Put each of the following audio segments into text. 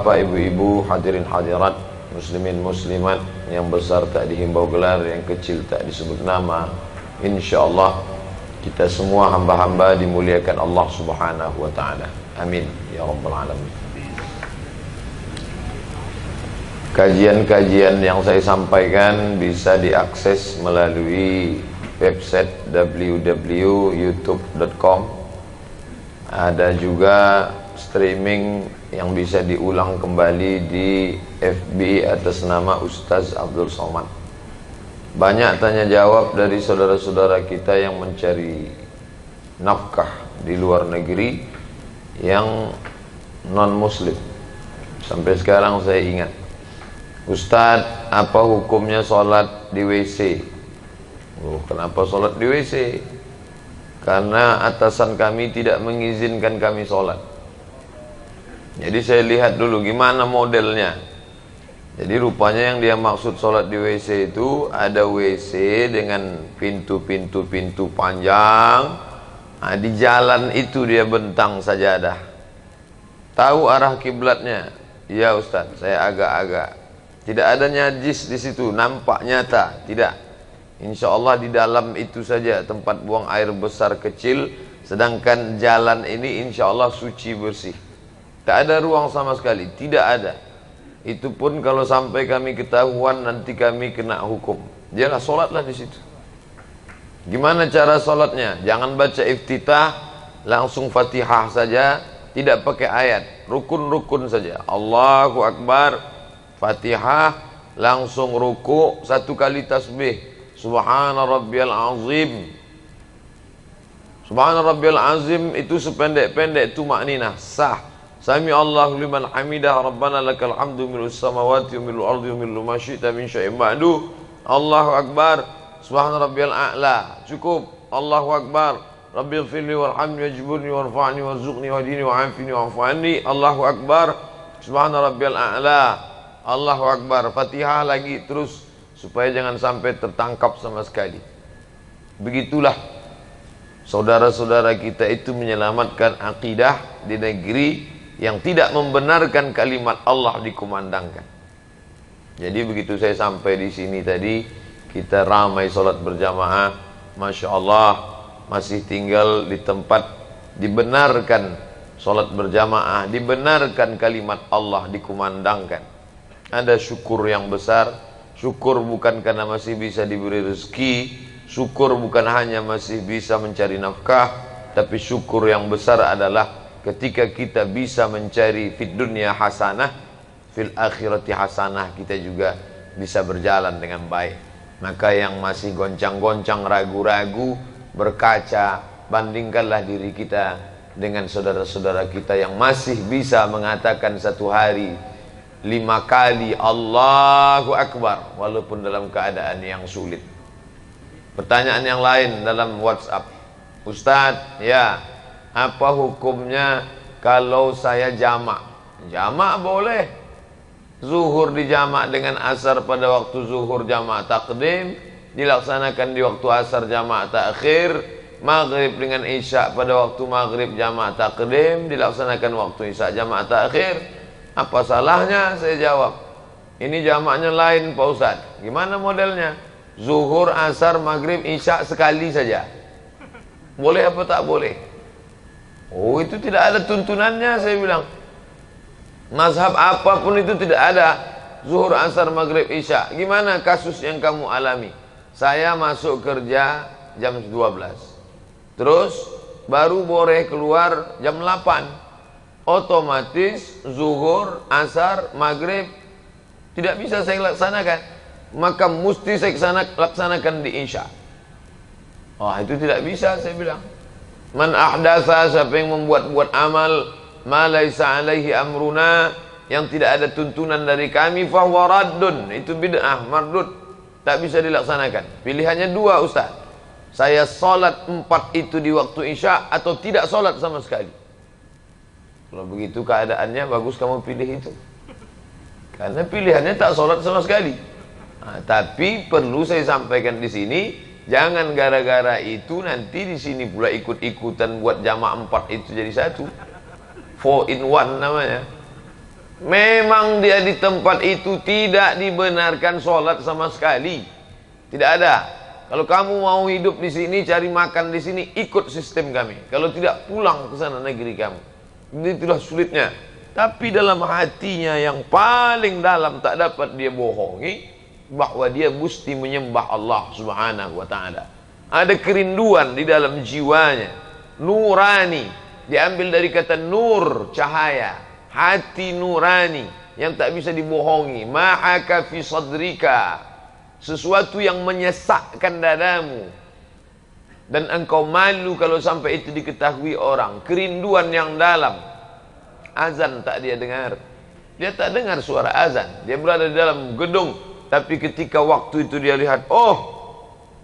bapak, ibu-ibu, hadirin hadirat, muslimin muslimat, yang besar tak dihimbau gelar, yang kecil tak disebut nama. InsyaAllah kita semua hamba-hamba dimuliakan Allah subhanahu wa ta'ala. Amin ya rabbal alamin. Kajian-kajian yang saya sampaikan bisa diakses melalui website www.youtube.com. Ada juga streaming yang bisa diulang kembali di FB atas nama Ustaz Abdul Somad. Banyak tanya jawab dari saudara-saudara kita yang mencari nafkah di luar negeri yang non muslim. Sampai sekarang saya ingat, Ustaz, apa hukumnya sholat di WC? Oh, kenapa sholat di WC? Karena atasan kami tidak mengizinkan kami sholat. Jadi saya lihat dulu gimana modelnya. Jadi rupanya yang dia maksud sholat di WC itu ada WC dengan pintu-pintu panjang. Nah, di jalan itu dia bentang sajadah. Tahu arah kiblatnya? Ya Ustaz, saya agak-agak. Tidak ada najis di situ, nampak nyata, tidak. Insya Allah di dalam itu saja tempat buang air besar kecil, sedangkan jalan ini insya Allah suci bersih. Tak ada ruang sama sekali, tidak ada. Itu pun kalau sampai kami ketahuan nanti kami kena hukum. Jangan sholatlah di situ. Gimana cara sholatnya? Jangan baca iftitah, langsung Fatihah saja, tidak pakai ayat, rukun-rukun saja. Allahu Akbar. Fatihah, langsung ruku, satu kali tasbih, Subhana rabbiyal azim. Subhana rabbiyal azim itu sependek-pendek itu makninah sah. Sami Allahu liman hamidah, Rabbana lakal hamdu milus samawati wa milul ardi wa milu ma syi'ta min syai'in ba'du. Allahu Akbar. Subhana rabbiyal a'la. Cukup. Allahu Akbar. Rabbighfirli warhamni wajburni warfa'ni warzuqni wahdini wa'afini wa'fu anni. Allahu Akbar. Subhana rabbiyal a'la. Allahu Akbar. Fatihah lagi terus supaya jangan sampai tertangkap sama sekali. Begitulah saudara-saudara kita itu menyelamatkan akidah di negeri yang tidak membenarkan kalimat Allah dikumandangkan. Jadi begitu saya sampai di sini tadi, kita ramai sholat berjamaah, Masya Allah, masih tinggal di tempat dibenarkan sholat berjamaah, dibenarkan kalimat Allah dikumandangkan. Ada syukur yang besar. Syukur bukan karena masih bisa diberi rezeki, syukur bukan hanya masih bisa mencari nafkah, tapi syukur yang besar adalah ketika kita bisa mencari fid dunya hasanah, fil akhirati hasanah, kita juga bisa berjalan dengan baik. Maka yang masih goncang-goncang, ragu-ragu, berkaca, bandingkanlah diri kita dengan saudara-saudara kita yang masih bisa mengatakan satu hari 5 kali Allahu Akbar walaupun dalam keadaan yang sulit. Pertanyaan yang lain dalam WhatsApp, Ustaz, ya, apa hukumnya kalau saya jamak? Jamak boleh. Zuhur dijamak dengan asar pada waktu zuhur jamak takdim, dilaksanakan di waktu asar jamak takhir. Maghrib dengan isya pada waktu maghrib jamak takdim, dilaksanakan waktu isya jamak takhir. Apa salahnya? Saya jawab, ini jamaknya lain Pak Ustaz. Gimana modelnya? Zuhur, asar, maghrib, isya sekali saja. Boleh apa tak boleh? Oh, itu tidak ada tuntunannya, saya bilang. Mazhab apapun itu tidak ada. Zuhur, asar, maghrib, isya. Gimana kasus yang kamu alami? Saya masuk kerja jam 12. Terus baru boleh keluar jam 8. Otomatis zuhur, asar, maghrib tidak bisa saya laksanakan, maka mesti saya laksanakan di isya. Oh, itu tidak bisa, saya bilang. Man ahdatsa, siapa yang membuat-buat amal ma laisa alaihi amruna, yang tidak ada tuntunan dari kami, fahuwa raddun, itu bid'ah mardud, tak bisa dilaksanakan. Pilihannya dua, Ustaz. Saya sholat 4 itu di waktu isya atau tidak sholat sama sekali. Kalau begitu keadaannya, bagus kamu pilih itu. Karena pilihannya tak sholat sama sekali. Nah, tapi perlu saya sampaikan di sini, jangan gara-gara itu nanti di sini pula ikut-ikutan buat jamak 4 itu jadi satu. 4 in 1 namanya. Memang dia di tempat itu tidak dibenarkan sholat sama sekali. Tidak ada. Kalau kamu mau hidup di sini, cari makan di sini, ikut sistem kami. Kalau tidak, pulang ke sana negeri kamu. Itulah sulitnya. Tapi dalam hatinya yang paling dalam tak dapat dia bohongi bahwa dia mesti menyembah Allah Subhanahu wa taala. Ada kerinduan di dalam jiwanya. Nurani, diambil dari kata nur, cahaya. Hati nurani yang tak bisa dibohongi. Ma'aka fi sadrika, sesuatu yang menyesakkan dadamu dan engkau malu kalau sampai itu diketahui orang. Kerinduan yang dalam. Azan tak dia dengar. Dia tak dengar suara azan. Dia berada di dalam gedung, tapi ketika waktu itu dia lihat, oh,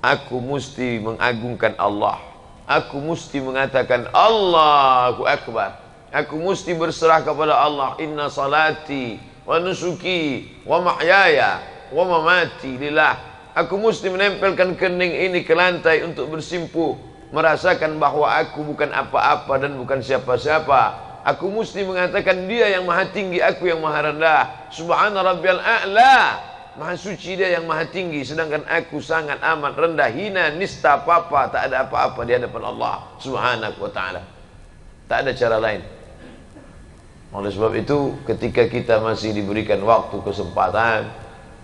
aku mesti mengagungkan Allah. Aku mesti mengatakan Allahu Akbar. Aku mesti berserah kepada Allah. Inna salati wa nusuki wa mahyaya wa mamati lillah. Aku mesti menempelkan kening ini ke lantai untuk bersimpuh, merasakan bahwa aku bukan apa-apa dan bukan siapa-siapa. Aku mesti mengatakan dia yang maha tinggi, aku yang maha rendah. Subhana rabbiyal a'la, maha suci dia yang maha tinggi, sedangkan aku sangat amat rendah, hina, nista, apa-apa, tak ada apa-apa di hadapan Allah Subhanahu wa ta'ala. Tak ada cara lain. Oleh sebab itu, ketika kita masih diberikan waktu, kesempatan,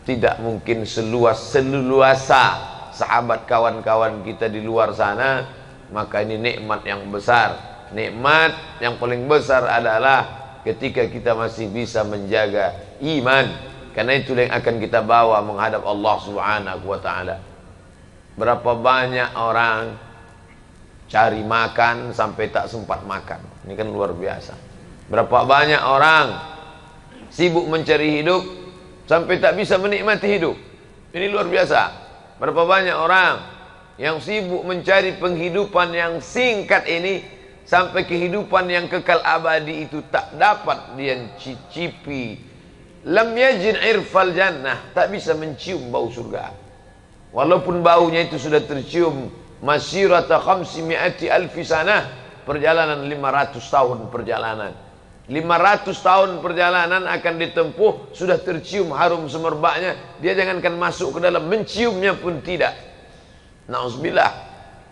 tidak mungkin seluasa sahabat kawan-kawan kita di luar sana, maka ini nikmat yang besar. Nikmat yang paling besar adalah ketika kita masih bisa menjaga iman, karena itu yang akan kita bawa menghadap Allah Subhanahu wa taala. Berapa banyak orang cari makan sampai tak sempat makan. Ini kan luar biasa. Berapa banyak orang sibuk mencari hidup sampai tak bisa menikmati hidup. Ini luar biasa. Berapa banyak orang yang sibuk mencari penghidupan yang singkat ini, sampai kehidupan yang kekal abadi itu tak dapat dia cicipi. Lam yajid irfal jannah, tak bisa mencium bau surga. Walaupun baunya itu sudah tercium masirata 500 alfi sanah, perjalanan 500 tahun perjalanan. 500 tahun perjalanan akan ditempuh, sudah tercium harum semerbaknya, dia jangankan masuk ke dalam, menciumnya pun tidak. Na'udzubillah.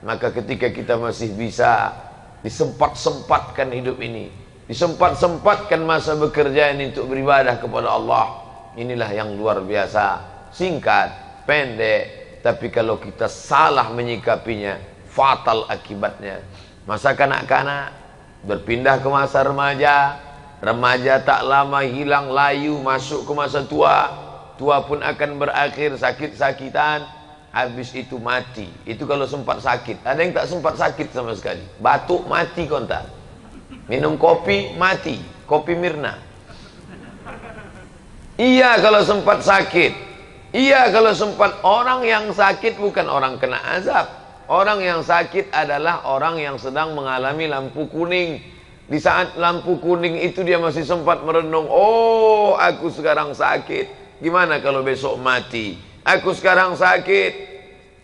Maka ketika kita masih bisa disempat-sempatkan hidup ini, disempat-sempatkan masa bekerja ini untuk beribadah kepada Allah, inilah yang luar biasa. Singkat, pendek, tapi kalau kita salah menyikapinya, fatal akibatnya. Masa kanak-kanak berpindah ke masa remaja, remaja tak lama hilang layu, masuk ke masa tua, tua pun akan berakhir sakit-sakitan, habis itu mati. Itu kalau sempat sakit. Ada yang tak sempat sakit sama sekali, batuk mati kontak, minum kopi mati, kopi Mirna. Iya kalau sempat sakit, iya kalau sempat. Orang yang sakit bukan orang kena azab. Orang yang sakit adalah orang yang sedang mengalami lampu kuning. Di saat lampu kuning itu dia masih sempat merenung, oh aku sekarang sakit, gimana kalau besok mati? Aku sekarang sakit,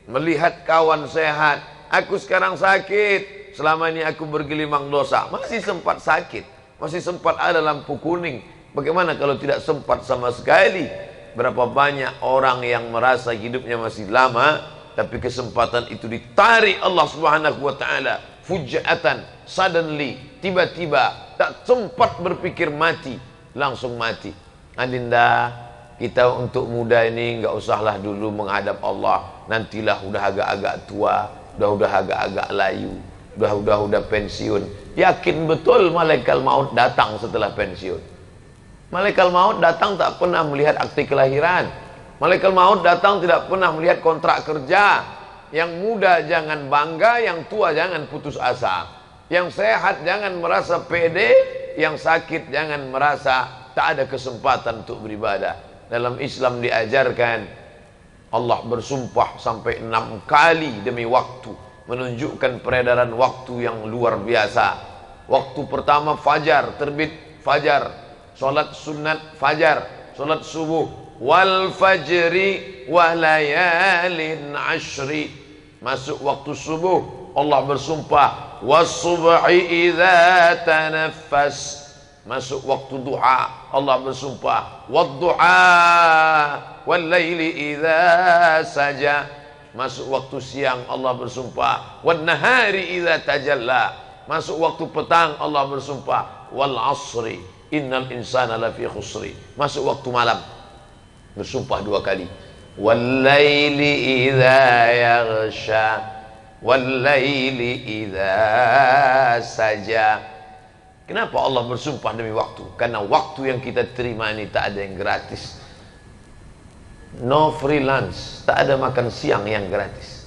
melihat kawan sehat. Aku sekarang sakit, selama ini aku bergelimang dosa. Masih sempat sakit, masih sempat ada lampu kuning. Bagaimana kalau tidak sempat sama sekali? Berapa banyak orang yang merasa hidupnya masih lama, tapi kesempatan itu ditarik Allah Subhanahu wa taala fujatan, suddenly, tiba-tiba, tak sempat berpikir mati, langsung mati. Adinda, kita untuk muda ini enggak usahlah dulu menghadap Allah. Nantilah udah agak-agak tua, udah agak-agak layu, udah pensiun. Yakin betul malaikat maut datang setelah pensiun. Malaikat maut datang tak pernah melihat akte kelahiran. Malaikat maut datang tidak pernah melihat kontrak kerja. Yang muda jangan bangga, yang tua jangan putus asa. Yang sehat jangan merasa pede, yang sakit jangan merasa tak ada kesempatan untuk beribadah. Dalam Islam diajarkan Allah bersumpah sampai 6 kali demi waktu, menunjukkan peredaran waktu yang luar biasa. Waktu pertama fajar, terbit fajar, solat sunat fajar, solat subuh, wal fajri wa layalin ashri. Masuk waktu subuh, Allah bersumpah, was subhi idza tanaffas. Masuk waktu duha, Allah bersumpah. Wadduha wal laili idza saja. Masuk waktu siang Allah bersumpah. Wan nahari idza tajalla. Masuk waktu petang Allah bersumpah. Wal asri innal insana lafi khusri. Masuk waktu malam bersumpah 2 kali. Wal laili idza yaghsha. Wal laili idza saja. Kenapa Allah bersumpah demi waktu? Karena waktu yang kita terima ini tak ada yang gratis. No freelance, tak ada makan siang yang gratis.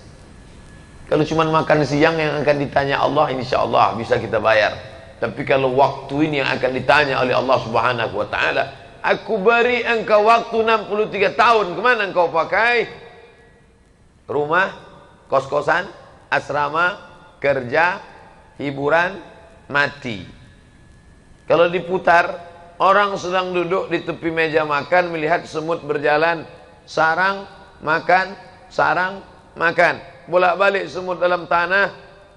Kalau cuma makan siang yang akan ditanya Allah, insya Allah bisa kita bayar. Tapi kalau waktu ini yang akan ditanya oleh Allah Subhanahu wa ta'ala, aku beri engkau waktu 63 tahun, kemana engkau pakai? Rumah, kos-kosan, asrama, kerja, hiburan, mati. Kalau diputar, orang sedang duduk di tepi meja makan, melihat semut berjalan, sarang, makan, sarang, makan. Bolak-balik semut dalam tanah,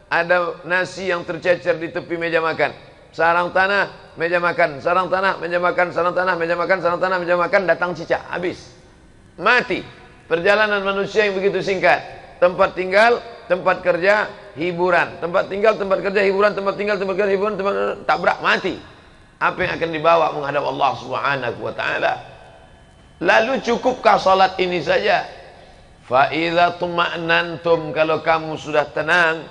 ada nasi yang tercecer di tepi meja makan. Sarang tanah, meja makan, sarang tanah, meja makan, sarang tanah, meja makan, sarang tanah, meja makan, datang cicak, habis. Mati. Perjalanan manusia yang begitu singkat. Tempat tinggal, tempat kerja, hiburan. Tempat tinggal, tempat kerja, hiburan. Tempat tinggal, tempat kerja, hiburan. Tabrak, mati. Apa yang akan dibawa menghadap Allah Subhanahu wa ta'ala? Lalu cukupkah salat ini saja? Fa idza tuma'nantum, kalau kamu sudah tenang,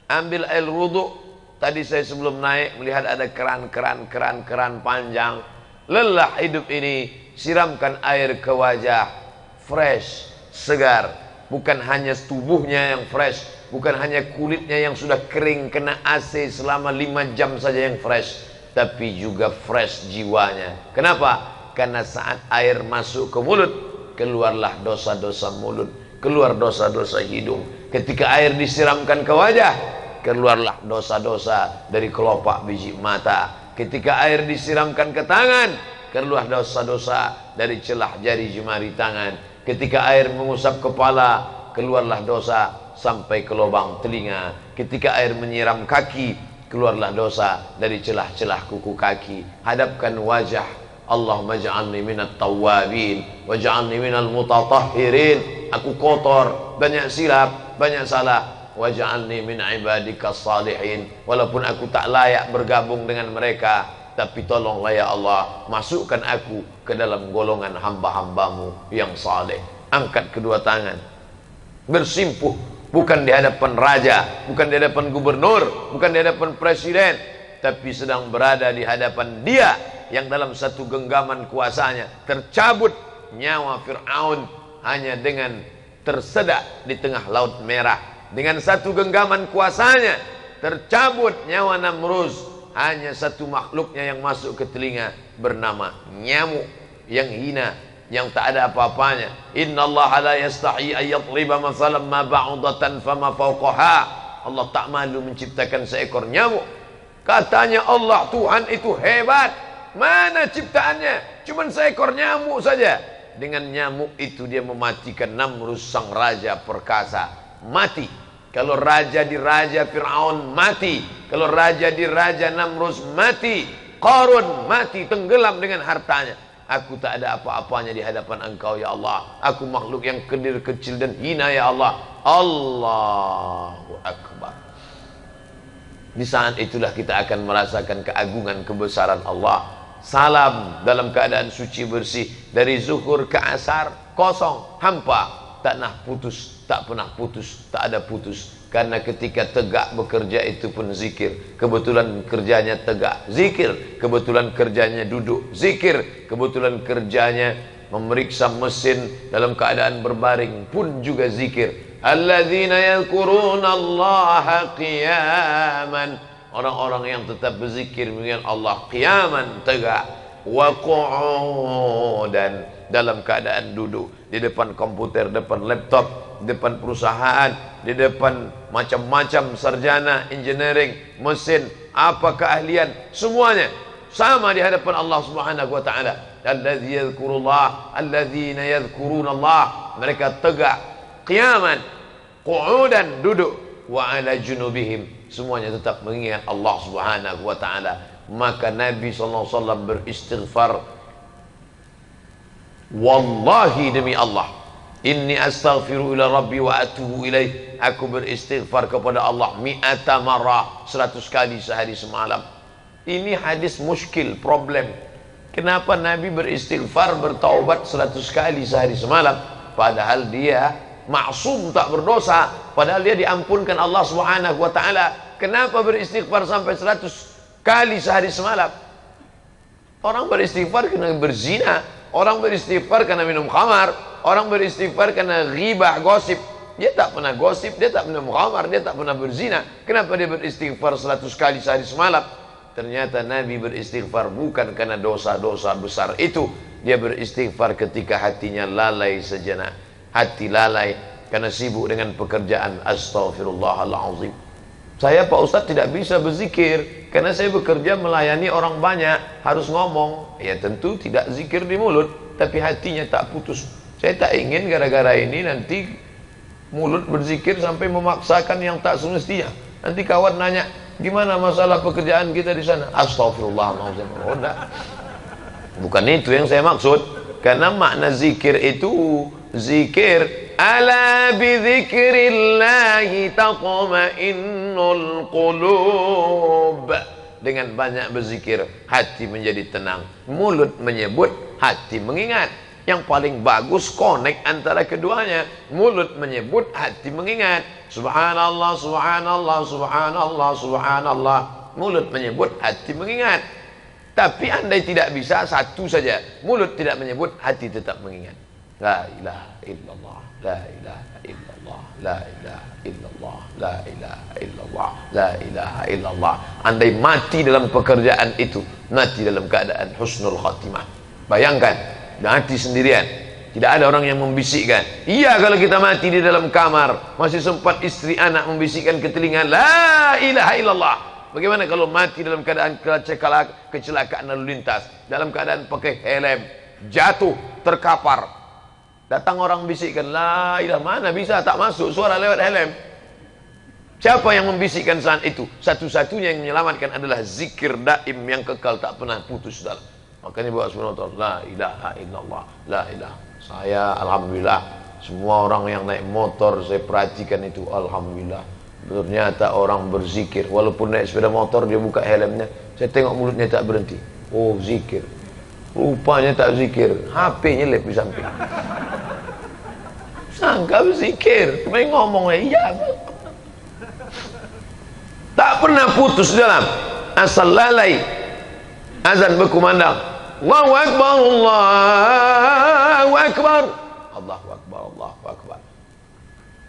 ambil air wudu. Tadi saya sebelum naik melihat ada keran panjang. Lelah hidup ini, siramkan air ke wajah, fresh, segar. Bukan hanya tubuhnya yang fresh, bukan hanya kulitnya yang sudah kering kena AC selama 5 jam saja yang fresh, tapi juga fresh jiwanya. Kenapa? Karena saat air masuk ke mulut, keluarlah dosa-dosa mulut, keluar dosa-dosa hidung. Ketika air disiramkan ke wajah, keluarlah dosa-dosa dari kelopak biji mata. Ketika air disiramkan ke tangan, keluar dosa-dosa dari celah jari jemari tangan. Ketika air mengusap kepala, keluarlah dosa sampai ke lubang telinga. Ketika air menyiram kaki, keluarlah dosa dari celah-celah kuku kaki. Hadapkan wajah. Allahumma ja'alni minat tawwabin waj'alni minal mutatahhirin. Aku kotor, banyak silap, banyak salah. Waj'alni min ibadikas salihin. Walaupun aku tak layak bergabung dengan mereka, tapi tolonglah ya Allah, masukkan aku ke dalam golongan hamba-hambamu yang saleh. Angkat kedua tangan, bersimpuh. Bukan di hadapan raja, bukan di hadapan gubernur, bukan di hadapan presiden, tapi sedang berada di hadapan Dia yang dalam satu genggaman kuasanya tercabut nyawa Fir'aun hanya dengan tersedak di tengah laut merah. Dengan satu genggaman kuasanya tercabut nyawa Namrus, hanya satu makhluknya yang masuk ke telinga, bernama nyamuk yang hina, yang tak ada apa-apanya. Innallaha la yastahi ayyadriba mathalan ma ba'udatan fama fawqaha. Allah tak malu menciptakan seekor nyamuk. Katanya Allah, Tuhan itu hebat. Mana ciptaannya? Cuman seekor nyamuk saja. Dengan nyamuk itu dia mematikan Namrus sang raja perkasa. Mati. Kalau raja di raja Fir'aun mati. Kalau raja di raja Namrus mati. Qarun mati, tenggelam dengan hartanya. Aku tak ada apa-apanya di hadapan Engkau ya Allah. Aku makhluk yang kecil, kecil dan hina ya Allah. Allahu Akbar. Di saat itulah kita akan merasakan keagungan kebesaran Allah. Salam dalam keadaan suci bersih. Dari zuhur ke asar kosong, hampa. Tak pernah putus, tak pernah putus, tak ada putus. Karena ketika tegak bekerja itu pun zikir. Kebetulan kerjanya tegak, zikir. Kebetulan kerjanya duduk, zikir. Kebetulan kerjanya memeriksa mesin dalam keadaan berbaring pun juga zikir. Alladzina yadhkuruna Allaha qiyaman. Orang-orang yang tetap berzikir mengingat Allah qiyaman, tegak, wa qu'udan, dalam keadaan duduk di depan komputer, depan laptop, depan perusahaan, di depan macam-macam sarjana engineering, mesin, apa keahlian, semuanya sama di hadapan Allah Subhanahu wa taala. Allazi yadhkurullah, alladzina yadhkurunallah, mereka tegak, qiyaman, qu'udan, duduk, wa ala junubihim, semuanya tetap mengingat Allah Subhanahu wa taala. Maka Nabi SAW beristighfar, wallahi demi Allah, inni astaghfiru ila rabbi wa atubu ilaih, aku beristighfar kepada Allah mi'ata marrah, 100 kali sehari semalam. Ini hadis muskil, problem. Kenapa Nabi beristighfar, bertaubat 100 kali sehari semalam, padahal dia maksum, tak berdosa, padahal dia diampunkan Allah Subhanahu wa taala. Kenapa beristighfar sampai 100 kali sehari semalam? Orang beristighfar karena berzina, orang beristighfar karena minum khamar, orang beristighfar karena ghibah, gosip. Dia tak pernah gosip, dia tak pernah khamar, dia tak pernah berzina. Kenapa dia beristighfar 100 kali sehari semalam? Ternyata Nabi beristighfar bukan karena dosa-dosa besar itu. Dia beristighfar ketika hatinya lalai sejenak. Hati lalai karena sibuk dengan pekerjaan. Astaghfirullahaladzim. Saya Pak Ustadz tidak bisa berzikir karena saya bekerja melayani orang banyak, harus ngomong. Ya tentu tidak zikir di mulut, tapi hatinya tak putus. Saya tak ingin gara-gara ini nanti mulut berzikir sampai memaksakan yang tak semestinya. Nanti kawan nanya, gimana masalah pekerjaan kita di sana? Astaghfirullahaladzim. Oh, enggak. Bukan itu yang saya maksud. Karena makna zikir itu, zikir, ala bi dzikrillahi tatma'innul qulub. Dengan banyak berzikir, hati menjadi tenang. Mulut menyebut, hati mengingat. Yang paling bagus connect antara keduanya. Mulut menyebut, hati mengingat. Subhanallah, subhanallah, subhanallah, subhanallah. Mulut menyebut, hati mengingat. Tapi andai tidak bisa satu saja, mulut tidak menyebut, hati tetap mengingat. La ilaha illallah, la ilaha illallah, la ilaha illallah, la ilaha illallah, la ilaha illallah. Andai mati dalam pekerjaan itu, mati dalam keadaan husnul khatimah. Bayangkan, mati sendirian, tidak ada orang yang membisikkan. Iya, kalau kita mati di dalam kamar, masih sempat istri anak membisikkan ke telinga, la ilaha illallah. Bagaimana kalau mati dalam keadaan kecelakaan lalu lintas, dalam keadaan pakai helm, jatuh, terkapar, datang orang bisikkan, la ilaha, mana bisa, tak masuk suara lewat helm. Siapa yang membisikkan saat itu? Satu-satunya yang menyelamatkan adalah zikir daim yang kekal, tak pernah putus dalam. Makanya buat subhanallah, la ilaha illallah, la ilaha. Saya alhamdulillah, semua orang yang naik motor saya perhatikan itu, alhamdulillah. Ternyata orang berzikir, walaupun naik sepeda motor dia buka helmnya, saya tengok mulutnya tak berhenti. Oh, zikir. Rupanya tak zikir, HP nyelip di samping. Sangka berzikir, main ngomong iya. Tak pernah putus dalam, asal lalai. Azan berkumandang, Allahu Akbar, Allahu Akbar, Allahu Akbar, Allahu Akbar.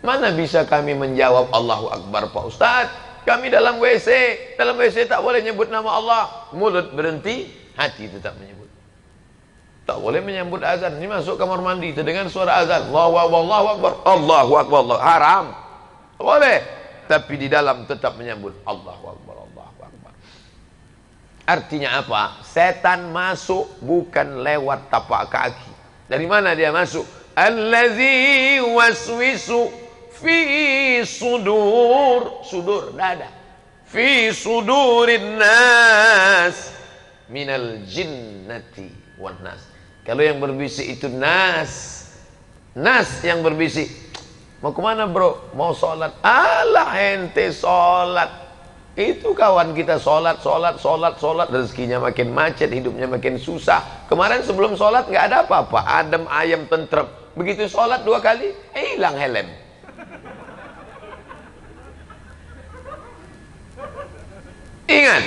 Mana bisa kami menjawab Allahu Akbar Pak Ustaz? Kami dalam WC, dalam WC tak boleh nyebut nama Allah. Mulut berhenti, hati tetap menyebut. Tak boleh menyambut azan. Ini masuk kamar mandi, terdengar suara azan, Allahu Akbar, Allahu Akbar, Allahu Akbar, Allah. Haram. Boleh, tapi di dalam tetap menyambut Allahu Akbar, Allahu Akbar. Artinya apa? Setan masuk bukan lewat tapak kaki. Dari mana dia masuk? Allazi waswisu fi sudur, sudur dada, fi sudurin nas minal jinnati wan nas. Kalau yang berbisik itu nas, nas yang berbisik. Mau kemana bro? Mau sholat. Alah ente sholat. Itu kawan kita sholat, rezekinya makin macet, hidupnya makin susah. Kemarin sebelum sholat nggak ada apa-apa, adem ayam tentrem. Begitu sholat 2 kali, hilang helm. Ingat,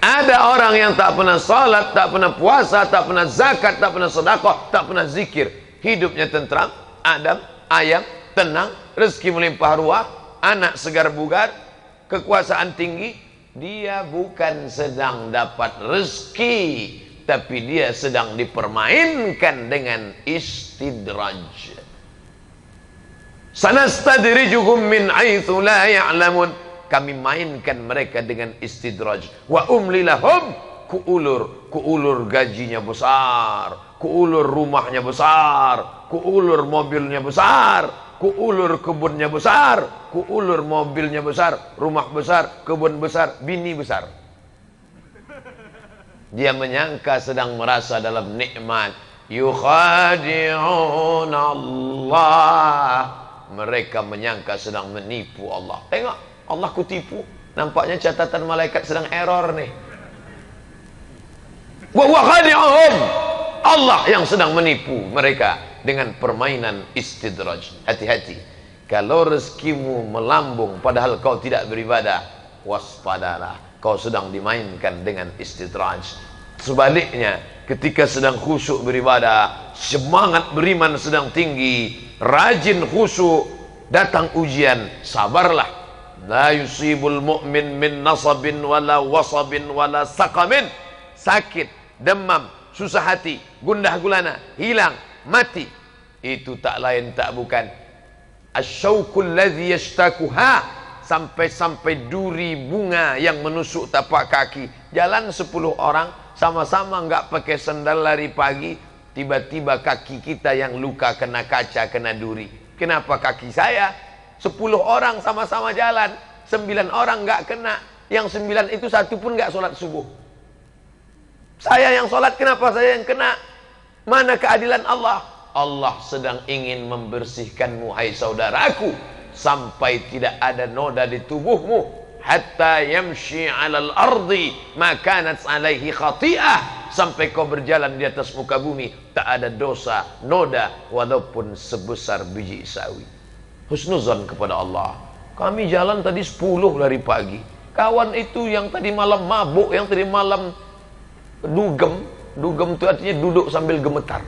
ada orang yang tak pernah sholat, tak pernah puasa, tak pernah zakat, tak pernah sedekah, tak pernah zikir. Hidupnya tentram, adem, ayam, tenang, rezeki melimpah ruah, anak segar bugar, kekuasaan tinggi. Dia bukan sedang dapat rezeki, tapi dia sedang dipermainkan dengan istidraj. Sanastadrijuhum min haitsu la ya'lamun. Kami mainkan mereka dengan istidraj. Wa umli lahum, kuulur gajinya besar, kuulur rumahnya besar, kuulur mobilnya besar, kuulur kebunnya besar, kuulur mobilnya besar, rumah besar, kebun besar, bini besar. Dia menyangka sedang merasa dalam nikmat. Yukhadi'un Allah. Mereka menyangka sedang menipu Allah. Tengok, Allah kutipu. Nampaknya catatan malaikat sedang error nih. Wa huwa khadi'uhum. Allah yang sedang menipu mereka dengan permainan istidraj. Hati-hati. Kalau rezekimu melambung padahal kau tidak beribadah, waspadalah, kau sedang dimainkan dengan istidraj. Sebaliknya, ketika sedang khusyuk beribadah, semangat beriman sedang tinggi, rajin khusyuk, datang ujian, sabarlah. La yusibul mu'min min nasabin wala wasabin wala saqamin. Sakit, demam, susah hati, gundah gulana, hilang, mati. Itu tak lain tak bukan asyauqul ladzi yashtakuha. Sampai-sampai duri bunga yang menusuk tapak kaki. Jalan 10 orang, sama-sama enggak pakai sandal lari pagi, tiba-tiba kaki kita yang luka kena kaca, kena duri. Kenapa kaki saya? 10 orang sama-sama jalan, 9 orang enggak kena. Yang 9 itu satu pun enggak sholat subuh. Saya yang sholat, kenapa saya yang kena? Mana keadilan Allah? Allah sedang ingin membersihkanmu, hai saudaraku, sampai tidak ada noda di tubuhmu. Hatta yamshi 'alal ardi ma kanat 'alaihi khati'ah. Sampai kau berjalan di atas muka bumi tak ada dosa, noda, walaupun sebesar biji sawi. Husnuzan kepada Allah. Kami jalan tadi 10 dari pagi. Kawan itu yang tadi malam mabuk, yang tadi malam dugem. Dugem itu artinya duduk sambil gemetar.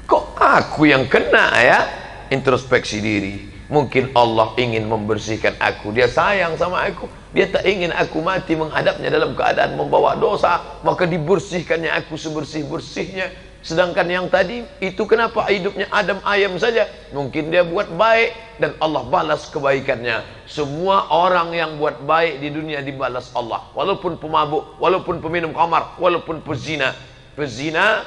Kok aku yang kena ya? Introspeksi diri. Mungkin Allah ingin membersihkan aku. Dia sayang sama aku. Dia tak ingin aku mati menghadapnya dalam keadaan membawa dosa. Maka dibersihkannya aku sebersih-bersihnya. Sedangkan yang tadi itu kenapa hidupnya Adam ayam saja? Mungkin dia buat baik dan Allah balas kebaikannya. Semua orang yang buat baik di dunia dibalas Allah. Walaupun pemabuk, walaupun peminum khamar, walaupun pezina. Pezina,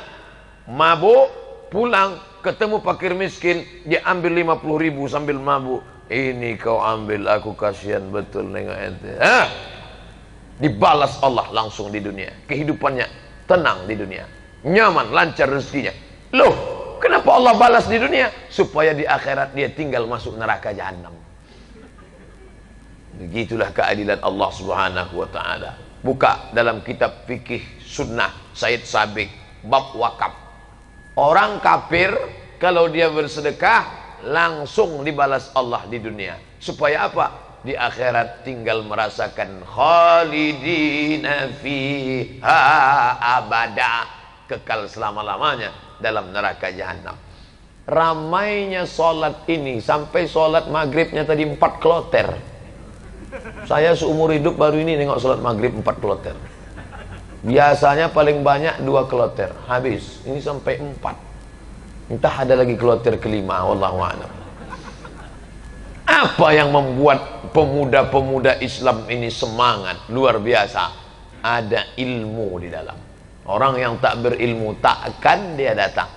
mabuk, pulang ketemu fakir miskin, dia ambil 50.000 sambil mabuk. Ini kau ambil, aku kasihan betul nengok ente. Dibalas Allah langsung di dunia. Kehidupannya tenang di dunia, nyaman, lancar rezekinya. Loh, kenapa Allah balas di dunia? Supaya di akhirat dia tinggal masuk neraka jahanam. Begitulah keadilan Allah Subhanahu wa taala. Buka dalam kitab fikih sunnah Said Sabiq bab wakaf. Orang kafir kalau dia bersedekah langsung dibalas Allah di dunia. Supaya apa? Di akhirat tinggal merasakan khalidina fiha abada, kekal selama-lamanya dalam neraka jahanam. Ramainya solat ini sampai solat maghribnya tadi 4 kloter. Saya seumur hidup baru ini nengok solat maghrib 4 kloter. Biasanya paling banyak 2 kloter habis. Ini sampai 4. Entah ada lagi kloter kelima, wallahu a'lam. Apa yang membuat pemuda-pemuda Islam ini semangat luar biasa? Ada ilmu di dalam. Orang yang tak berilmu takkan dia datang.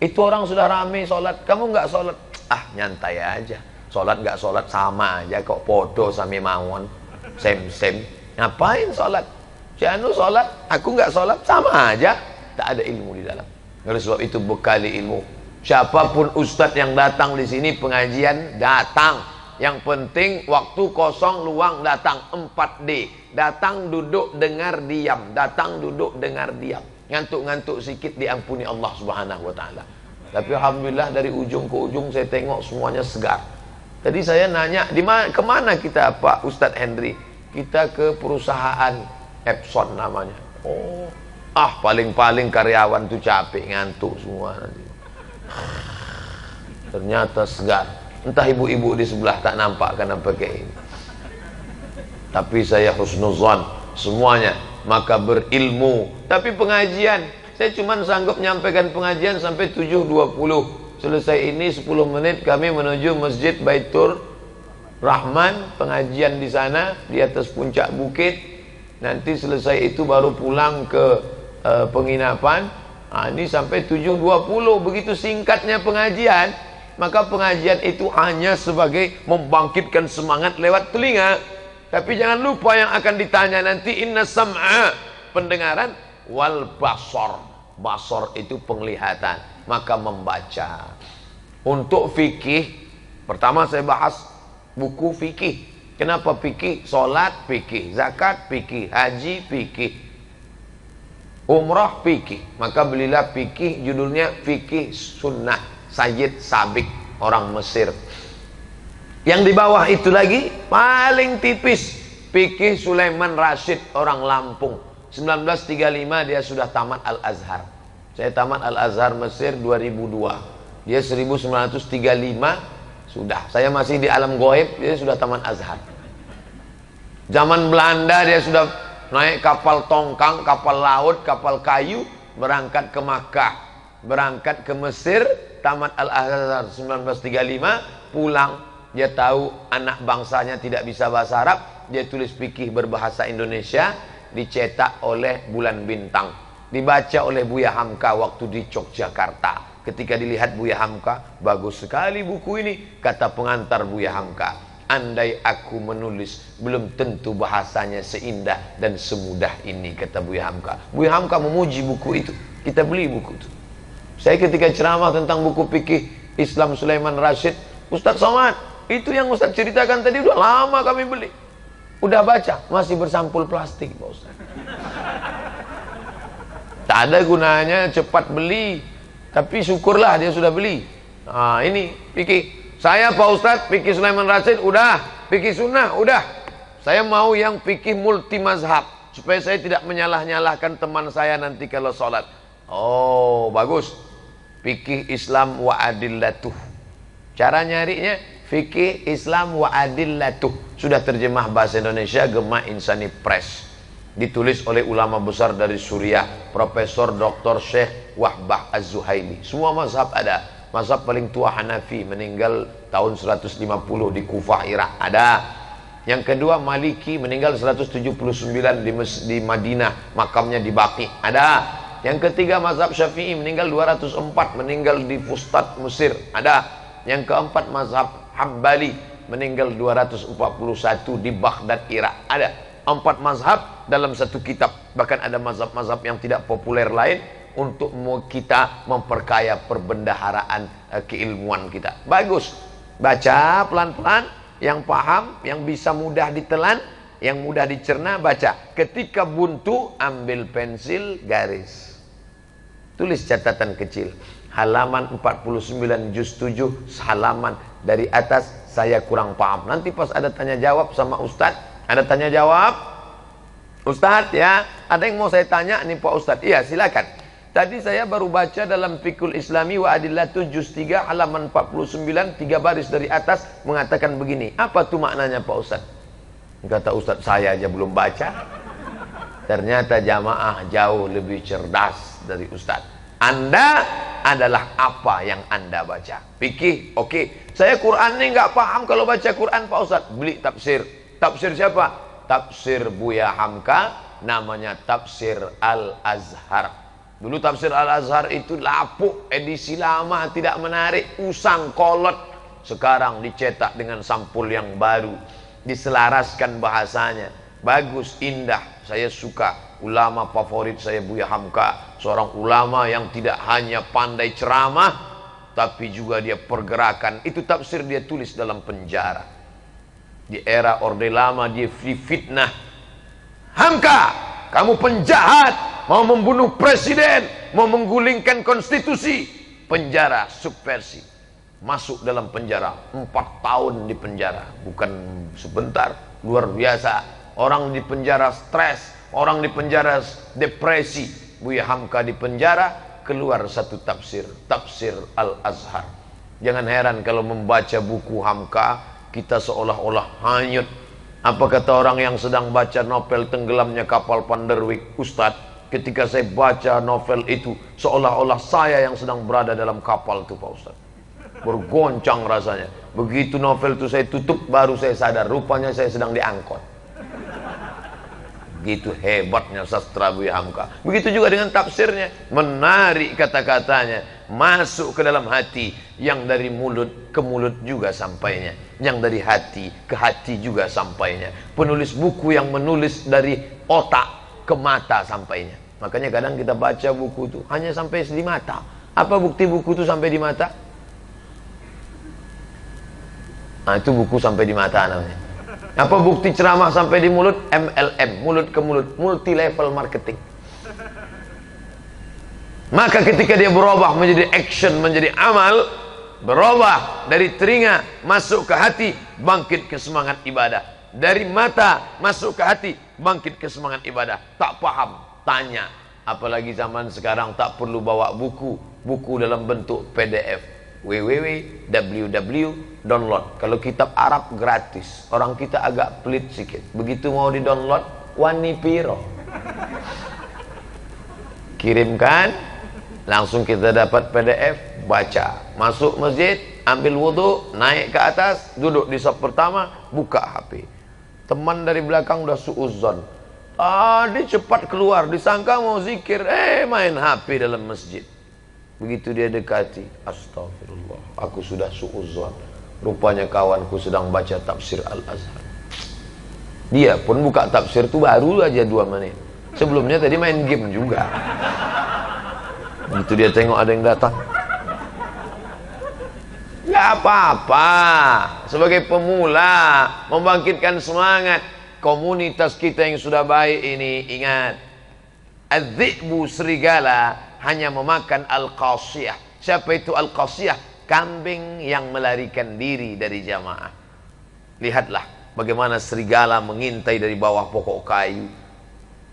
Itu orang sudah ramai solat, kamu nggak solat, nyantai aja. Solat nggak solat sama aja kok, podo sami mawon, sem-sem. Ngapain solat? Si anu solat, aku nggak solat, sama aja. Tak ada ilmu di dalam. Oleh sebab itu bekali ilmu. Siapapun ustadz yang datang di sini pengajian, datang. Yang penting waktu kosong luang datang. 4D. Datang, duduk, dengar, diam. Datang, duduk, dengar, diam. Ngantuk-ngantuk sikit diampuni Allah Subhanahu wa taala. Tapi alhamdulillah dari ujung ke ujung saya tengok semuanya segar. Tadi saya nanya, kemana kita Pak Ustadz Henry? Kita ke perusahaan Epson namanya. Oh, paling-paling karyawan tuh capek, ngantuk semua nanti. Ternyata segar. Entah ibu-ibu di sebelah tak nampak karena pakai ini. Tapi saya husnuzan semuanya. Maka berilmu. Tapi pengajian, saya cuma sanggup menyampaikan pengajian sampai 7.20. Selesai ini 10 menit kami menuju Masjid Baitur Rahman, pengajian di sana di atas puncak bukit. Nanti selesai itu baru pulang ke penginapan. Ini sampai 7.20. Begitu singkatnya pengajian. Maka pengajian itu hanya sebagai membangkitkan semangat lewat telinga. Tapi jangan lupa yang akan ditanya nanti, inna sam'a, pendengaran, wal basor. Basor itu penglihatan, maka membaca. Untuk fikih, pertama saya bahas buku fikih. Kenapa fikih? Salat fikih, zakat fikih, haji fikih, umrah fikih. Maka belilah fikih, judulnya Fikih Sunnah Sayyid Sabiq, orang Mesir. Yang di bawah itu lagi paling tipis, Fikih Sulaiman Rashid, orang Lampung. 1935 dia sudah tamat Al-Azhar. Saya tamat Al-Azhar Mesir 2002. Dia 1935 sudah. Saya masih di alam goib, dia sudah tamat Azhar. Zaman Belanda dia sudah naik kapal tongkang, kapal laut, kapal kayu, berangkat ke Makkah, berangkat ke Mesir, tamat Al-Azhar 1935, pulang. Dia tahu anak bangsanya tidak bisa bahasa Arab, dia tulis fikih berbahasa Indonesia, dicetak oleh Bulan Bintang, dibaca oleh Buya Hamka waktu di Yogyakarta. Ketika dilihat Buya Hamka, bagus sekali buku ini, kata pengantar Buya Hamka. Andai aku menulis, belum tentu bahasanya seindah dan semudah ini, kata Buya Hamka. Buya Hamka memuji buku itu, kita beli buku itu. Saya ketika ceramah tentang buku fikih Islam Sulaiman Rashid, Ustadz Somad, itu yang Ustadz ceritakan tadi udah lama kami beli, udah baca, masih bersampul plastik Pak Ustadz. Tak ada gunanya cepat beli, tapi syukurlah dia sudah beli. Nah ini fikih saya Pak Ustadz, fikih Sulaiman Rashid udah, fikih sunnah udah. Saya mau yang fikih multi mazhab, supaya saya tidak menyalah-nyalahkan teman saya nanti kalau sholat. Oh bagus, fikih Islam wa adillatuh. Cara nyarinya Fikih Islam wa Adillatuh, sudah terjemah bahasa Indonesia Gema Insani Press, ditulis oleh ulama besar dari Suriah, Profesor Dr. Syekh Wahbah Az-Zuhaili. Semua mazhab ada. Mazhab paling tua Hanafi, meninggal tahun 150 di Kufah, Irak, ada. Yang kedua Maliki, meninggal 179 di Madinah, makamnya di Baqi, ada. Yang ketiga mazhab Syafi'i, meninggal 204, meninggal di Fustat, Mesir, ada. Yang keempat mazhab Hambali, meninggal 241 di Baghdad, Irak, ada. 4 mazhab dalam satu kitab. Bahkan ada mazhab-mazhab yang tidak populer lain untuk kita memperkaya perbendaharaan keilmuan kita. Bagus, baca pelan-pelan, yang paham, yang bisa mudah ditelan, yang mudah dicerna, baca. Ketika buntu, ambil pensil, garis, tulis catatan kecil. Halaman 49 juz 7, halaman dari atas, saya kurang paham. Nanti pas ada tanya jawab sama Ustadz, ada tanya jawab, Ustadz ya, ada yang mau saya tanya nih Pak Ustadz. Iya silakan. Tadi saya baru baca dalam Fiqhul Islami wa Adillatuh juz 3 halaman 49, 3 baris dari atas mengatakan begini. Apa tuh maknanya Pak Ustadz? Kata Ustadz, saya aja belum baca. Ternyata jamaah jauh lebih cerdas dari Ustadz. Anda adalah apa yang Anda baca. Fikih, oke. Saya Quran ini nggak paham kalau baca Quran Pak Ustadz. Beli tafsir. Tafsir siapa? Tafsir Buya Hamka, namanya Tafsir Al-Azhar. Dulu Tafsir Al-Azhar itu lapuk, edisi lama, tidak menarik, usang, kolot. Sekarang dicetak dengan sampul yang baru, diselaraskan bahasanya, bagus, indah. Saya suka. Ulama favorit saya Buya Hamka, seorang ulama yang tidak hanya pandai ceramah, tapi juga dia pergerakan. Itu tafsir dia tulis dalam penjara. Di era Orde Lama dia fitnah. Hamka, kamu penjahat, mau membunuh presiden, mau menggulingkan konstitusi. Penjara, subversi. Masuk dalam penjara, 4 tahun di penjara. Bukan sebentar, luar biasa. Orang di penjara stres, orang di penjara depresi. Buya Hamka di penjara, keluar satu tafsir, Tafsir Al-Azhar. Jangan heran kalau membaca buku Hamka, kita seolah-olah hanyut. Apa kata orang yang sedang baca novel Tenggelamnya Kapal Panderwick? Ustadz, ketika saya baca novel itu, seolah-olah saya yang sedang berada dalam kapal itu Pak Ustadz. Bergoncang rasanya. Begitu novel itu saya tutup, baru saya sadar, rupanya saya sedang diangkut. Begitu hebatnya sastra Buya Hamka. Begitu juga dengan tafsirnya, menarik kata-katanya. masuk ke dalam hati. Yang dari mulut ke mulut juga sampainya, yang dari hati ke hati juga sampainya. Penulis buku yang menulis dari otak ke mata sampainya. Makanya kadang kita baca buku itu hanya sampai di mata. Apa bukti buku itu sampai di mata? Nah, itu buku sampai di mata namanya. Apa bukti ceramah sampai di mulut? MLM, mulut ke mulut, multi level marketing. Maka ketika dia berubah menjadi action, menjadi amal, berubah dari telinga masuk ke hati, bangkit ke semangat ibadah. Dari mata masuk ke hati, bangkit ke semangat ibadah. Tak paham, tanya. Apalagi zaman sekarang tak perlu bawa buku, buku dalam bentuk PDF. www download. Kalau kitab Arab gratis, orang kita agak pelit sedikit. Begitu mau di download, wani piro, kirimkan, langsung kita dapat PDF, baca. Masuk masjid, ambil wudhu, naik ke atas, duduk di saf pertama, buka HP. Teman dari belakang udah suuzon, dia cepat keluar, disangka mau zikir, main HP dalam masjid. Begitu dia dekati, astagfirullah, aku sudah suuzon. Rupanya kawanku sedang baca tafsir Al-Azhar. Dia pun buka tafsir itu baru aja 2 menit. Sebelumnya tadi main game juga. Begitu dia tengok ada yang datang, gak apa-apa. Sebagai pemula, membangkitkan semangat. Komunitas kita yang sudah baik ini, ingat, az-zi'bu, serigala, hanya memakan al-qasiyah. Siapa itu al-qasiyah? Kambing yang melarikan diri dari jamaah. Lihatlah bagaimana serigala mengintai dari bawah pokok kayu.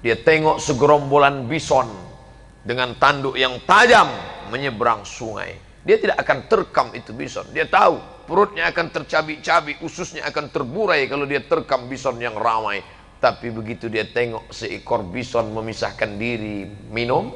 Dia tengok segerombolan bison dengan tanduk yang tajam menyeberang sungai. Dia tidak akan terkam itu bison. Dia tahu perutnya akan tercabik-cabik, ususnya akan terburai kalau dia terkam bison yang ramai. Tapi begitu dia tengok seekor bison memisahkan diri minum,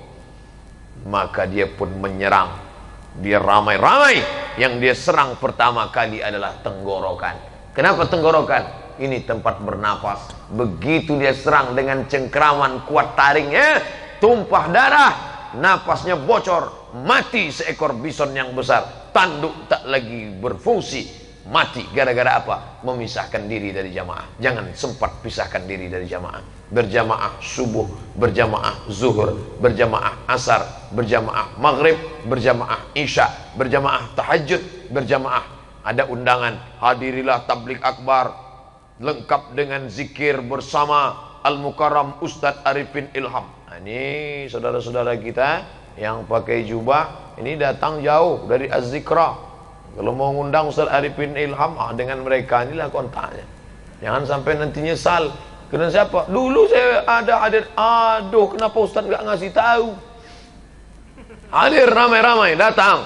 maka dia pun menyerang. Dia ramai-ramai. Yang dia serang pertama kali adalah tenggorokan. Kenapa tenggorokan? Ini tempat bernapas. Begitu dia serang dengan cengkraman kuat taringnya, tumpah darah, napasnya bocor, mati seekor bison yang besar. Tanduk tak lagi berfungsi, mati. Gara-gara apa? Memisahkan diri dari jamaah. Jangan sempat pisahkan diri dari jamaah. Berjamaah subuh, berjamaah zuhur, berjamaah asar, berjamaah maghrib, berjamaah isya, berjamaah tahajud, berjamaah. Ada undangan, hadirilah tabligh akbar lengkap dengan zikir bersama Al-Mukarram Ustadz Arifin Ilham. Nah, ini saudara-saudara kita yang pakai jubah ini datang jauh dari Az-Zikra. Kalau mau ngundang Ustadz Arifin Ilham, dengan mereka inilah kontaknya. Jangan sampai nanti nyesal. Kena siapa? Dulu saya ada hadir. Aduh, kenapa Ustadz nggak ngasih tahu? Hadir ramai-ramai, datang.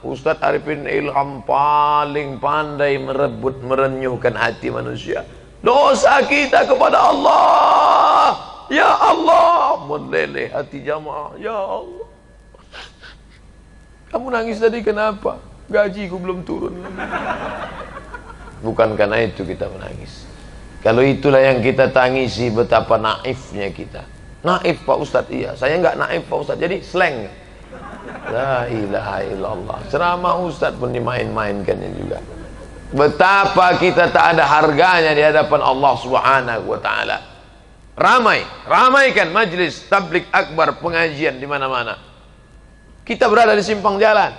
Ustadz Arifin Ilham paling pandai merebut, merenyuhkan hati manusia. Dosa kita kepada Allah, ya Allah, meleleh hati jamaah. Ya Allah, kamu nangis tadi kenapa? Gajiku belum turun. Bukan karena itu kita menangis. Kalau itulah yang kita tangisi, betapa naifnya kita. Naif Pak Ustadz, iya. Saya nggak naif Pak Ustadz, jadi slang. La ilaha illallah. Ceramah Ustadz pun dimain-mainkannya juga. Betapa kita tak ada harganya di hadapan Allah Subhanahu wa taala. Ramaikan majlis tabligh akbar, pengajian di mana-mana. Kita berada di simpang jalan.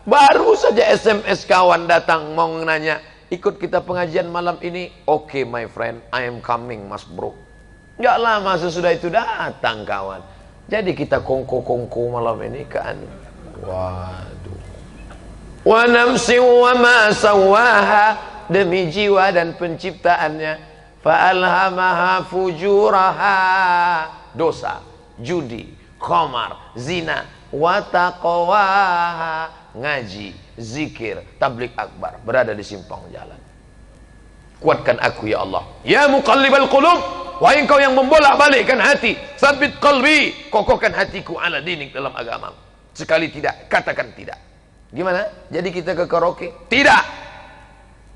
Baru saja SMS kawan datang mau nanya, ikut kita pengajian malam ini. Oke, my friend, I am coming, mas bro. Nggak lama sesudah itu datang kawan. Jadi kita kongko-kongko malam ini kan. Waduh. Wa nafsi wa ma sawaha, demi jiwa dan penciptaannya. Fa alhamaha fujuraha, dosa, judi, khamar, zina, wa taqwaha, ngaji, zikir, tabligh akbar, berada di simpang jalan. Kuatkan aku ya Allah. Ya muqallibal qulub, wahai engkau yang membolak-balikkan hati, sabit qalbi, kokohkan hatiku ala dinik, dalam agama. Sekali tidak, katakan tidak. Gimana? Jadi kita ke karaoke? Tidak.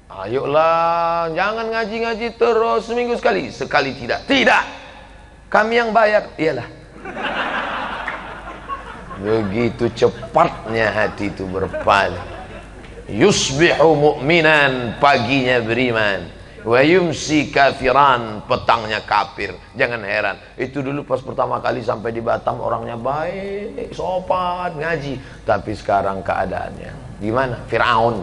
Ayolah, jangan ngaji-ngaji terus seminggu sekali. Sekali tidak. Tidak. Kami yang bayar. Iyalah. Begitu cepatnya hati itu berpaling. Yusbihu mu'minan, paginya beriman, wa yumsi kafiran, petangnya kafir. Jangan heran, itu dulu pas pertama kali sampai di Batam orangnya baik, sopan, ngaji. Tapi sekarang keadaannya gimana? Fir'aun.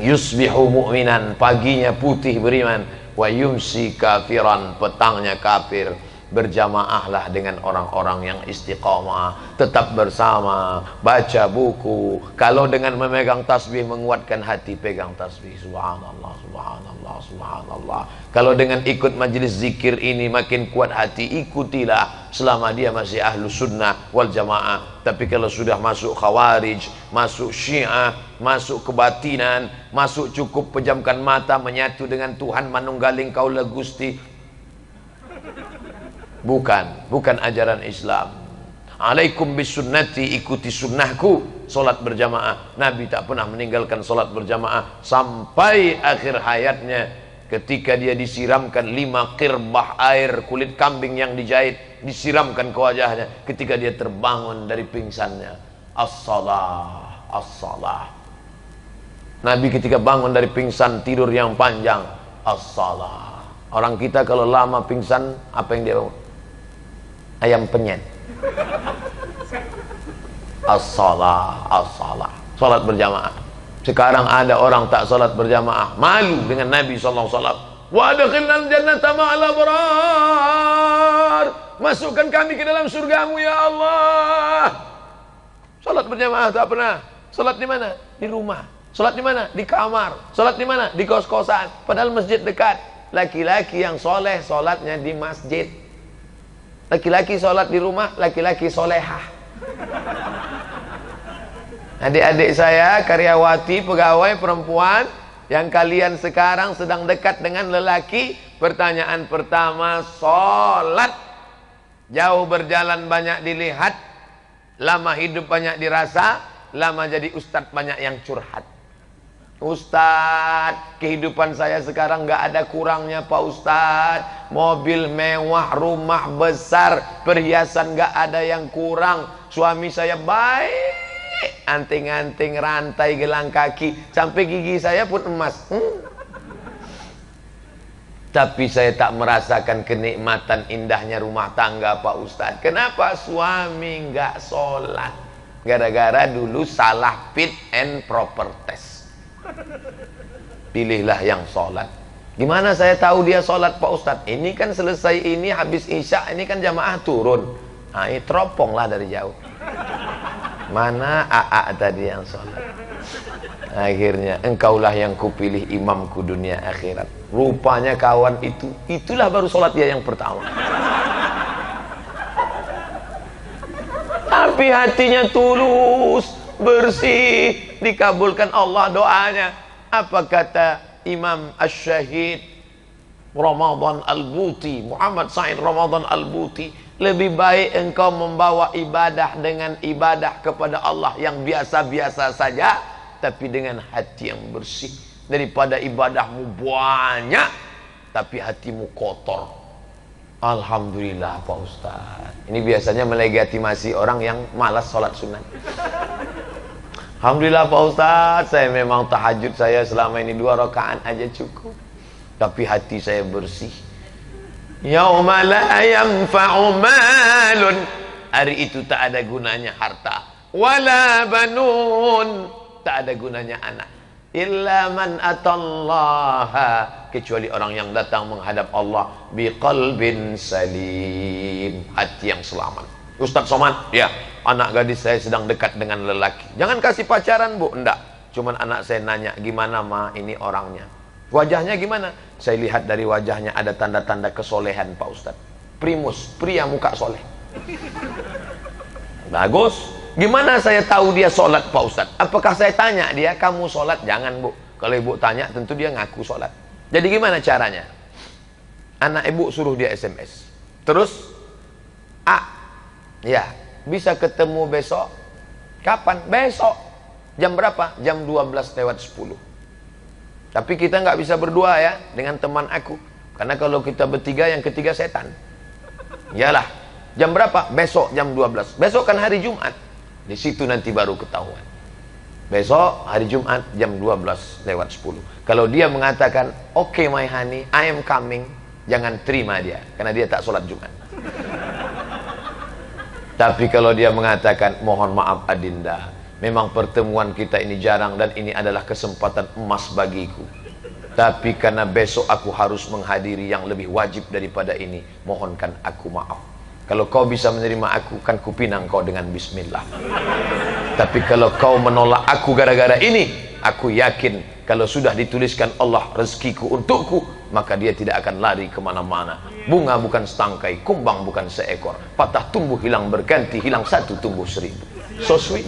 Yusbihu mu'minan, paginya putih beriman, wa yumsi kafiran, petangnya kafir. Berjamaahlah dengan orang-orang yang istiqamah, tetap bersama, baca buku. Kalau dengan memegang tasbih menguatkan hati, pegang tasbih, subhanallah, subhanallah, subhanallah. Kalau dengan ikut majelis zikir ini makin kuat hati, ikutilah selama dia masih ahlu sunnah wal jamaah. Tapi kalau sudah masuk khawarij, masuk syiah, masuk kebatinan, masuk cukup pejamkan mata menyatu dengan Tuhan manunggaling kaula Gusti, bukan ajaran Islam. Alaikum bisunnati, ikuti sunnahku, solat berjamaah. Nabi tak pernah meninggalkan solat berjamaah sampai akhir hayatnya. Ketika dia disiramkan 5 qirbah air kulit kambing yang dijahit, disiramkan ke wajahnya. Ketika dia terbangun dari pingsannya, as-salah, as-salah. Nabi ketika bangun dari pingsan tidur yang panjang, as-salah. Orang kita kalau lama pingsan, apa yang dia bangun? Ayam penyet. As-salah, as-salah. Salat berjamaah. Sekarang ada orang tak salat berjamaah, malu dengan Nabi sallallahu alaihi wasallam. Wa adkhilnal jannata ma'al abrar. Masukkan kami ke dalam surgamu ya Allah. Salat berjamaah tak pernah. Salat di mana? Di rumah. Salat di mana? Di kamar. Salat di mana? Di kos-kosan. Padahal masjid dekat. Laki-laki yang soleh salatnya di masjid. Laki-laki sholat di rumah, laki-laki solehah. Adik-adik saya, karyawati, pegawai perempuan yang kalian sekarang sedang dekat dengan lelaki, pertanyaan pertama, sholat. Jauh berjalan banyak dilihat, lama hidup banyak dirasa, lama jadi ustadz banyak yang curhat. Ustadz, kehidupan saya sekarang gak ada kurangnya Pak Ustadz. Mobil mewah, rumah besar, perhiasan gak ada yang kurang. Suami saya baik, anting-anting, rantai, gelang kaki, sampai gigi saya pun emas. Tapi saya tak merasakan kenikmatan indahnya rumah tangga Pak Ustadz. Kenapa? Suami gak sholat. Gara-gara dulu salah fit and proper test. Pilihlah yang sholat. Gimana saya tahu dia sholat Pak Ustadz? Ini kan selesai ini habis isya, ini kan jamaah turun. Nah, ini teropong lah dari jauh. Mana AA tadi yang sholat? Akhirnya engkaulah yang kupilih imamku dunia akhirat. Rupanya kawan itu, itulah baru sholat dia yang pertama. Tapi hatinya tulus, bersih, dikabulkan Allah doanya. Apa kata Imam Asy-Syahid Ramadan Al-Buti, Muhammad Said Ramadan Al-Buti? Lebih baik engkau membawa ibadah dengan ibadah kepada Allah yang biasa-biasa saja, tapi dengan hati yang bersih, daripada ibadahmu banyak tapi hatimu kotor. Alhamdulillah Pak Ustaz. Ini biasanya melegitimasi orang yang malas sholat sunat. Alhamdulillah Pak Ustaz, saya memang tahajud saya selama ini 2 rakaat aja cukup, tapi hati saya bersih. Yauma la yanfa'u malun, hari itu tak ada gunanya harta, wala banun, tak ada gunanya anak, illa man atallaha, kecuali orang yang datang menghadap Allah biqalbin salim, hati yang selamat. Ustaz Somad, ya, anak gadis saya sedang dekat dengan lelaki. Jangan kasih pacaran Bu, enggak. Cuman anak saya nanya, gimana ma ini orangnya? Wajahnya gimana? Saya lihat dari wajahnya ada tanda-tanda kesolehan Pak Ustaz. Primus, pria muka soleh. Bagus. Gimana saya tahu dia sholat Pak Ustaz? Apakah saya tanya dia, kamu sholat? Jangan Bu. Kalau ibu tanya, tentu dia ngaku sholat. Jadi gimana caranya? Anak ibu suruh dia SMS. Terus, ya, bisa ketemu besok. Kapan? Besok. Jam berapa? Jam 12:10. Tapi kita nggak bisa berdua ya dengan teman aku, karena kalau kita bertiga yang ketiga setan. Iyalah, Jam berapa? Besok jam 12. Besok kan hari Jumat. Di situ nanti baru ketahuan. Besok hari Jumat jam 12:10. Kalau dia mengatakan, "Oke my honey, I am coming," jangan terima dia, karena dia tak sholat Jumat. Tapi kalau dia mengatakan, "Mohon maaf Adinda, memang pertemuan kita ini jarang dan ini adalah kesempatan emas bagiku. Tapi karena besok aku harus menghadiri yang lebih wajib daripada ini, mohonkan aku maaf. Kalau kau bisa menerima aku, kan kupinang kau dengan bismillah. Tapi kalau kau menolak aku gara-gara ini, aku yakin kalau sudah dituliskan Allah rezekiku untukku, maka dia tidak akan lari kemana-mana. Bunga bukan setangkai, kumbang bukan seekor. Patah tumbuh hilang berganti, hilang satu tumbuh 1000. So sweet.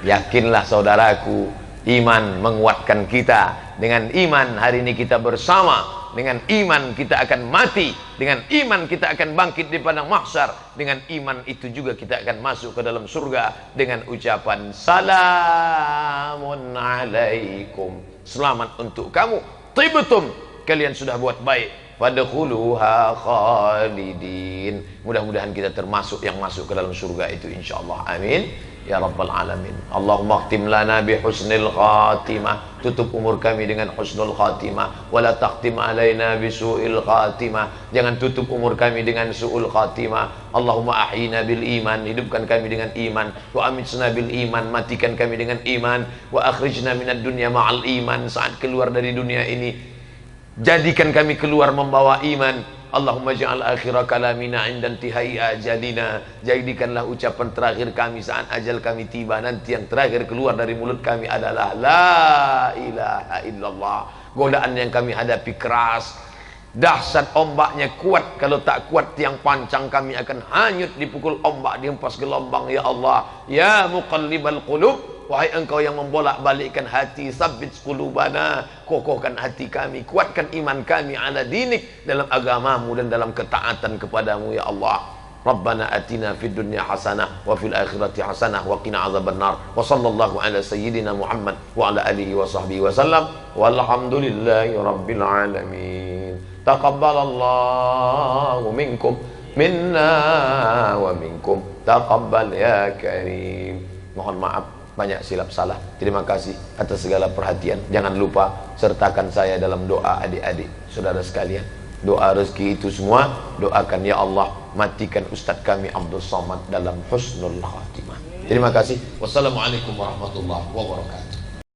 Yakinlah saudaraku, iman menguatkan kita. Dengan iman hari ini kita bersama. Dengan iman kita akan mati. Dengan iman kita akan bangkit di padang mahsyar. Dengan iman itu juga kita akan masuk ke dalam surga dengan ucapan salamun alaikum. Selamat untuk kamu. Tibtum, kalian sudah buat baik. Fadkhuluha khalidin. Mudah-mudahan kita termasuk yang masuk ke dalam surga itu insyaallah. Amin ya rabbal alamin. Allahumma khtim lana bi husnil khatimah. Tutup umur kami dengan husnul khatimah. Wala taqtim alaina bi su'il khatimah. Jangan tutup umur kami dengan su'ul khatimah. Allahumma ahyina bil iman. Hidupkan kami dengan iman. Wa amitsna bil iman. Matikan kami dengan iman. Wa akhrijna minad dunya ma'al iman. Saat keluar dari dunia ini, jadikan kami keluar membawa iman. Allahumma ja'al akhira kalamina inda intihai ajalina. Jadikanlah ucapan terakhir kami saat ajal kami tiba. Nanti yang terakhir keluar dari mulut kami adalah la ilaha illallah. Godaan yang kami hadapi keras, dahsyat, ombaknya kuat. Kalau tak kuat tiang pancang kami akan hanyut dipukul ombak, dihempas gelombang. Ya Allah, ya muqallibal qulub, wahai engkau yang membolak-balikkan hati, sabbit qulubana, kokohkan hati kami, kuatkan iman kami ala dinik, dalam agamamu dan dalam ketaatan kepadamu ya Allah. Rabbana atina fid dunya hasanah wa fil akhirati hasanah wa qina azabannar. Wa sallallahu ala sayyidina Muhammad wa ala alihi wa sahbihi wa sallam. Walhamdulillahi rabbil alamin. Taqabbalallahu minkum minna wa minkum. Taqabbal ya karim. Mohon maaf banyak silap salah. Terima kasih atas segala perhatian. Jangan lupa sertakan saya dalam doa adik-adik saudara sekalian. Doa rezeki itu semua doakan, ya Allah matikan Ustadz kami Abdul Somad dalam husnul khatimah. Terima kasih. Wassalamualaikum warahmatullahi wabarakatuh.